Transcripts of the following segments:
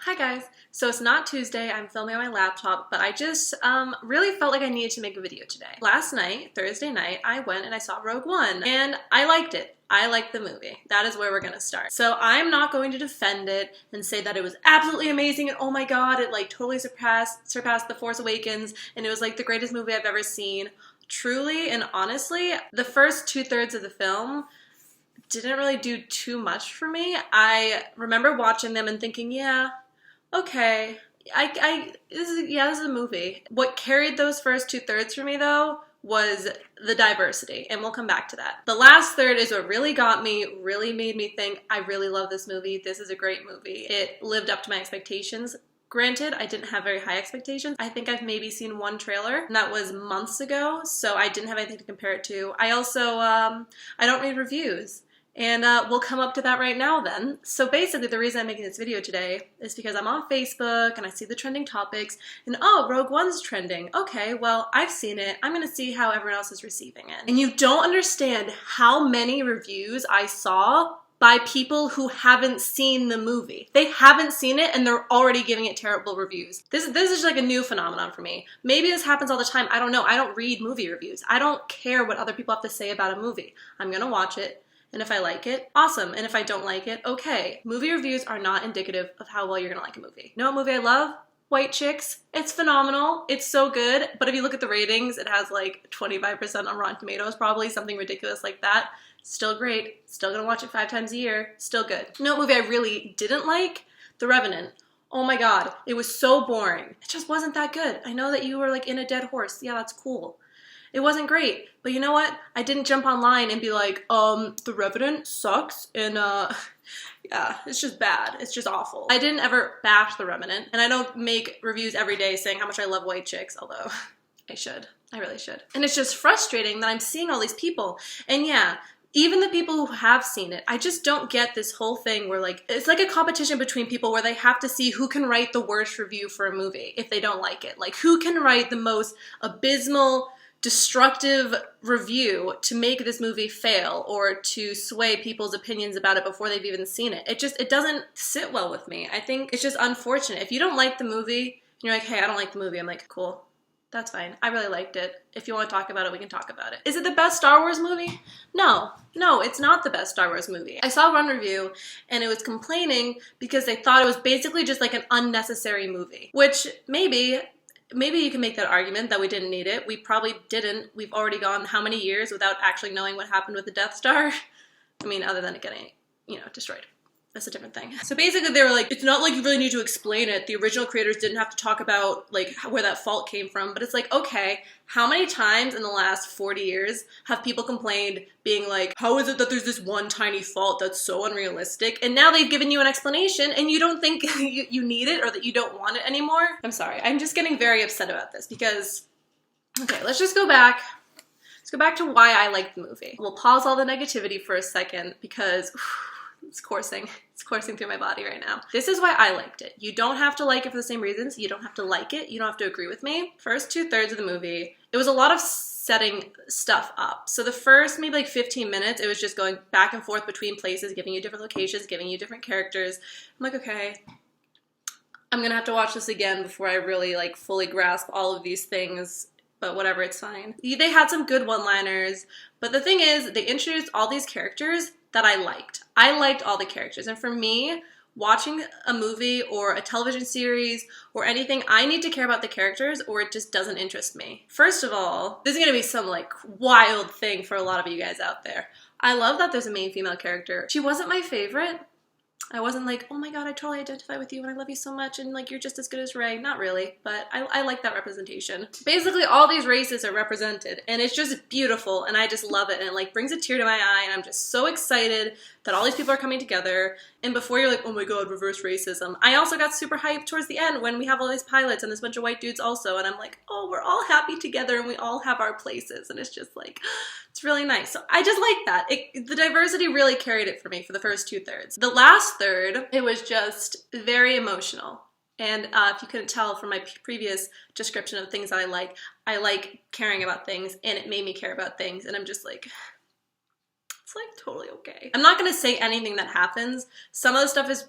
Hi guys. So it's not Tuesday, I'm filming on my laptop, but I just really felt like I needed to make a video today. Last night, Thursday night, I went and I saw Rogue One, and I liked it. I liked the movie. That is where we're gonna start. So I'm not going to defend it and say that it was absolutely amazing and oh my god, it like totally surpassed The Force Awakens and it was like the greatest movie I've ever seen. Truly and honestly, the first 2/3 of the film didn't really do too much for me. I remember watching them and thinking, yeah, okay, this is a movie. What carried those first 2/3 for me though was the diversity, and we'll come back to that. The last third is what really got me, really made me think, I really love this movie. This is a great movie. It lived up to my expectations. Granted, I didn't have very high expectations. I think I've maybe seen one trailer, and that was months ago, so I didn't have anything to compare it to. I also, I don't read reviews. And we'll come up to that right now then. So basically the reason I'm making this video today is because I'm on Facebook and I see the trending topics and oh, Rogue One's trending. Okay, well, I've seen it. I'm gonna see how everyone else is receiving it. And you don't understand how many reviews I saw by people who haven't seen the movie. They haven't seen it and they're already giving it terrible reviews. This is just like a new phenomenon for me. Maybe this happens all the time. I don't know. I don't read movie reviews. I don't care what other people have to say about a movie. I'm gonna watch it. And if I like it, awesome. And if I don't like it, okay. Movie reviews are not indicative of how well you're gonna like a movie. You know what movie I love? White Chicks. It's phenomenal. It's so good. But if you look at the ratings, it has like 25% on Rotten Tomatoes, probably something ridiculous like that. Still great. Still gonna watch it 5 times a year. Still good. You know what movie I really didn't like? The Revenant. Oh my god, it was so boring. It just wasn't that good. I know that you were like in a dead horse. Yeah, that's cool. It wasn't great, but you know what? I didn't jump online and be like, The Revenant sucks, and yeah, it's just bad. It's just awful. I didn't ever bash The Revenant, and I don't make reviews every day saying how much I love White Chicks, although I should. I really should. And it's just frustrating that I'm seeing all these people, and yeah, even the people who have seen it, I just don't get this whole thing where like, it's like a competition between people where they have to see who can write the worst review for a movie if they don't like it. Like, who can write the most abysmal, destructive review to make this movie fail or to sway people's opinions about it before they've even seen it. It doesn't sit well with me. I think it's just unfortunate. If you don't like the movie, you're like, hey, I don't like the movie. I'm like, cool. That's fine. I really liked it. If you want to talk about it, we can talk about it. Is it the best Star Wars movie? No, it's not the best Star Wars movie. I saw one review and it was complaining because they thought it was basically just like an unnecessary movie, which maybe you can make that argument that we didn't need it. We probably didn't. We've already gone how many years without actually knowing what happened with the Death Star? I mean, other than it getting, destroyed. That's a different thing. So basically they were like, it's not like you really need to explain it. The original creators didn't have to talk about like where that fault came from, but it's like, okay, how many times in the last 40 years have people complained being like, how is it that there's this one tiny fault that's so unrealistic? And now they've given you an explanation and you don't think you need it or that you don't want it anymore? I'm sorry, I'm just getting very upset about this because, okay, let's just go back. Let's go back to why I liked the movie. We'll pause all the negativity for a second because it's coursing through my body right now. This is why I liked it. You don't have to like it for the same reasons. You don't have to like it. You don't have to agree with me. First 2/3 of the movie, it was a lot of setting stuff up. So the first maybe like 15 minutes, it was just going back and forth between places, giving you different locations, giving you different characters. I'm like, okay, I'm gonna have to watch this again before I really like fully grasp all of these things. But whatever, it's fine. They had some good one-liners, but the thing is, they introduced all these characters that I liked. I liked all the characters, and for me, watching a movie or a television series or anything, I need to care about the characters or it just doesn't interest me. First of all, this is gonna be some like wild thing for a lot of you guys out there. I love that there's a main female character. She wasn't my favorite. I wasn't like, oh my god, I totally identify with you and I love you so much and like you're just as good as Rey. Not really, but I like that representation. Basically, all these races are represented and it's just beautiful and I just love it and it like brings a tear to my eye and I'm just so excited that all these people are coming together. And before you're like, oh my god, reverse racism, I also got super hyped towards the end when we have all these pilots and this bunch of white dudes also and I'm like, oh, we're all happy together and we all have our places and it's just like, it's really nice. So I just like that. The diversity really carried it for me for the first 2/3. The last third, it was just very emotional. And if you couldn't tell from my previous description of things that I like caring about things and it made me care about things and I'm just like, it's like totally okay. I'm not gonna say anything that happens. Some of the stuff is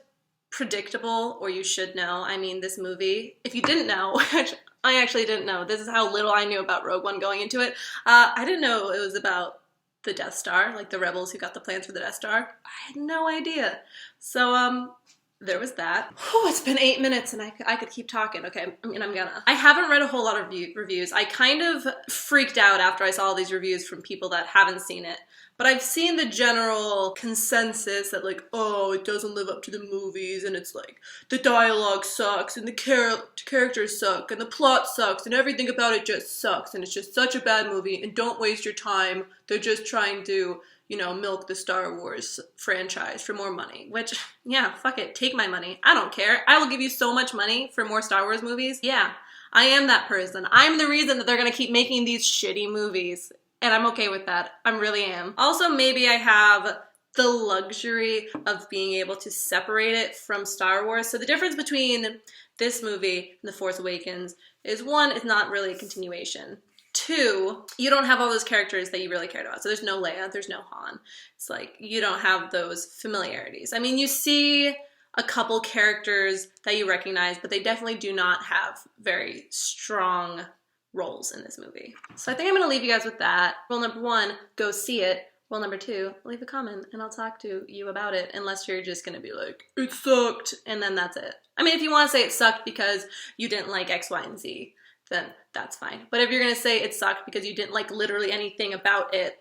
predictable, or you should know. I mean, this movie, if you didn't know, which I actually didn't know, this is how little I knew about Rogue One going into it. I didn't know it was about the Death Star, like the rebels who got the plans for the Death Star. I had no idea. So, there was that. Oh, it's been 8 minutes and I could keep talking. Okay, I mean, I'm gonna. I haven't read a whole lot of reviews. I kind of freaked out after I saw all these reviews from people that haven't seen it. But I've seen the general consensus that like, oh, it doesn't live up to the movies, and it's like, the dialogue sucks, and the characters suck, and the plot sucks, and everything about it just sucks, and it's just such a bad movie, and don't waste your time. They're just trying to, you know, milk the Star Wars franchise for more money, which, yeah, fuck it, take my money. I don't care. I will give you so much money for more Star Wars movies. Yeah, I am that person. I'm the reason that they're gonna keep making these shitty movies, and I'm okay with that. I really am. Also, maybe I have the luxury of being able to separate it from Star Wars. So the difference between this movie and The Force Awakens is, one, it's not really a continuation. Two, you don't have all those characters that you really cared about. So there's no Leia, there's no Han. It's like, you don't have those familiarities. I mean, you see a couple characters that you recognize, but they definitely do not have very strong roles in this movie. So I think I'm gonna leave you guys with that. Rule number 1, go see it. Rule number 2, leave a comment and I'll talk to you about it, unless you're just gonna be like, it sucked, and then that's it. I mean, if you wanna say it sucked because you didn't like X, Y, and Z, then that's fine. But if you're gonna say it sucked because you didn't like literally anything about it,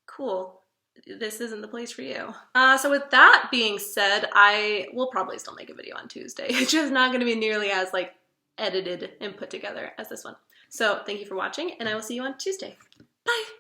cool. This isn't the place for you. So with that being said, I will probably still make a video on Tuesday. It's just not gonna be nearly as like edited and put together as this one. So thank you for watching, and I will see you on Tuesday.